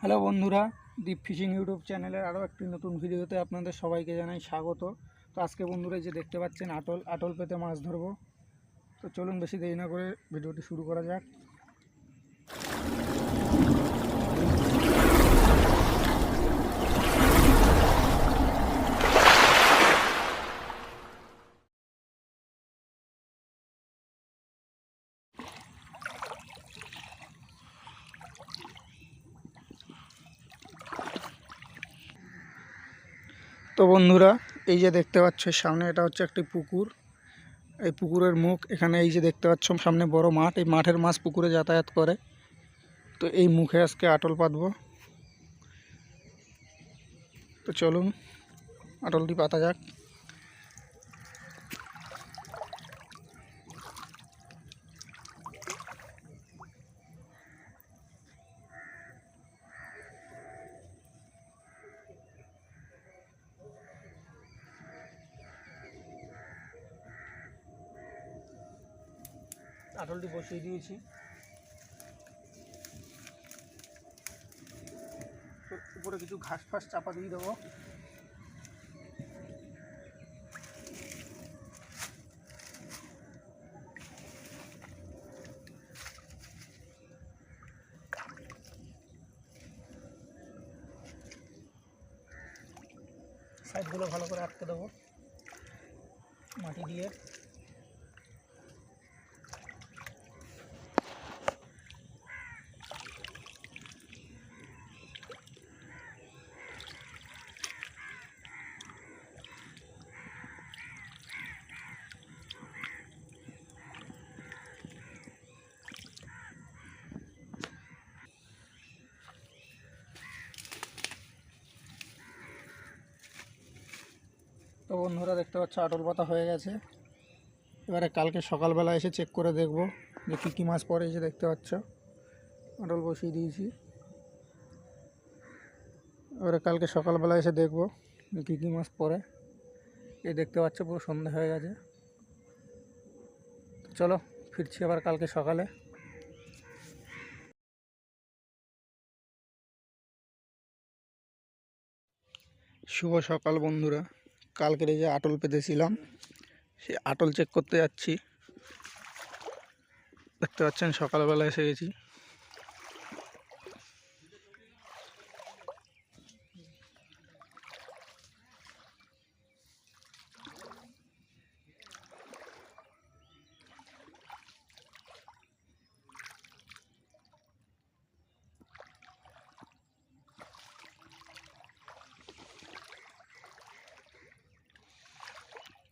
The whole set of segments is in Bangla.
হ্যালো বন্ধুরা, দীপ ফিশিং ইউটিউব চ্যানেলের আরও একটি নতুন ভিডিওতে আপনাদের সবাইকে জানাই স্বাগত। তো আজকে বন্ধুরা যে দেখতে পাচ্ছেন আটল পেতে মাছ ধরবো। তো চলুন বেশি দেরি না করে ভিডিওটি শুরু করা যাক। তো বন্ধুরা, এই যে দেখতে পাচ্ছ সামনে, এটা হচ্ছে একটি পুকুর। এই পুকুরের মুখ এখানে, এই যে দেখতে পাচ্ছ সামনে বড় মাঠ, এই মাঠের মাছ পুকুরে যাতায়াত করে। তো এই মুখে আজকে আটল পাতবো। তো চলুন আটলটি পাতা যাক। আটলটি বসিয়ে দিয়েছি। উপরে কিছু ঘাস ফাস চাপা দিয়ে দেবো। সাইডগুলো ভালো করে আটকে দেবো মাটি দিয়ে। তো বন্ধুরা দেখতে পাচ্ছ আটল পাতা হয়ে গেছে। এবারে কালকে সকালবেলা এসে চেক করে দেখব যে কী কী মাছ পড়ে। এসে দেখতে পাচ্ছ আটল বসিয়ে দিয়েছি। এবারে কালকে সকালবেলা এসে দেখব যে কী কী মাছ পড়ে। এই দেখতে পাচ্ছ পুরো সন্ধ্যা হয়ে গেছে। চলো ফিরছি আবার কালকে সকালে। শুভ সকাল বন্ধুরা। কালকের এই যে আটল পেতেছিলাম, সেই আটল চেক করতে যাচ্ছি। দেখতে পাচ্ছেন সকালবেলা এসে গেছি।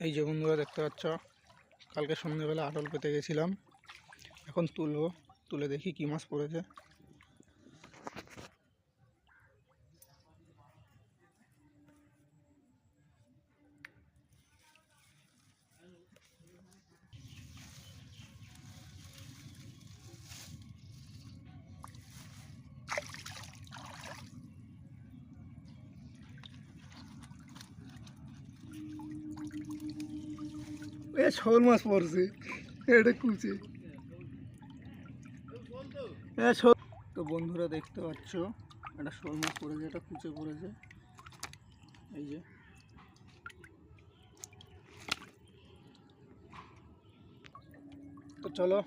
এই যে বন্ধুরা দেখতে পাচ্ছ, কালকে সন্ধ্যেবেলা আটল পেতে গেছিলাম। এখন তুলে দেখি কী মাছ পড়েছে। শোল মাছ পড়ছে, এটা কুচে। তো বন্ধুরা দেখতে পাচ্ছ একটা শোল মাছ পড়েছে, এটা কুচে পড়েছে। এই যে তো চলো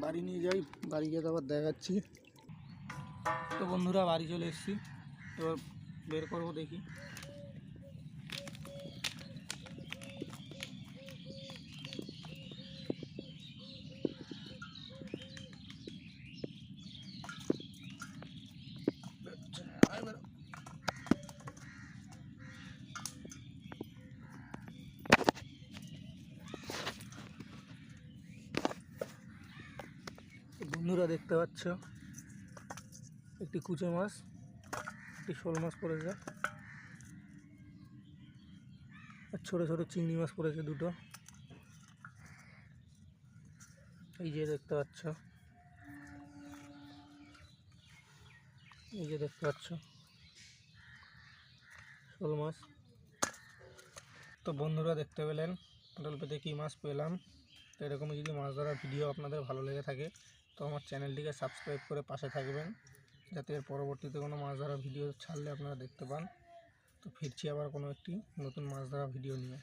বাড়ি নিয়ে যাই, বাড়ি গিয়ে আবার দেখাচ্ছি। তো বন্ধুরা বাড়ি চলে এসেছি, এবার বের করবো দেখি। বন্ধুরা দেখতে পাচ্ছ একটি কুচে মাছ, একটি শোল মাছ পড়েছে, আর ছোটো ছোটো চিংড়ি মাছ পড়েছে দুটো। এই যে দেখতে পাচ্ছ, এই যে দেখতে পাচ্ছ শোল মাছ। তো বন্ধুরা দেখতে পেলেন আটল পেতে কী মাছ পেলাম। তো এরকমই যদি মাছ ধরার ভিডিও আপনাদের ভালো লেগে থাকে তো আমার চ্যানেলটিকে সাবস্ক্রাইব করে পাশে থাকবেন। যাতে এর পরবর্তীতে কোনো মাছ ধরা ভিডিও ছাড়লে আপনারা দেখতে পান। তো ফিরছি আবার কোনো একটি নতুন মাছ ধরা ভিডিও নিয়ে।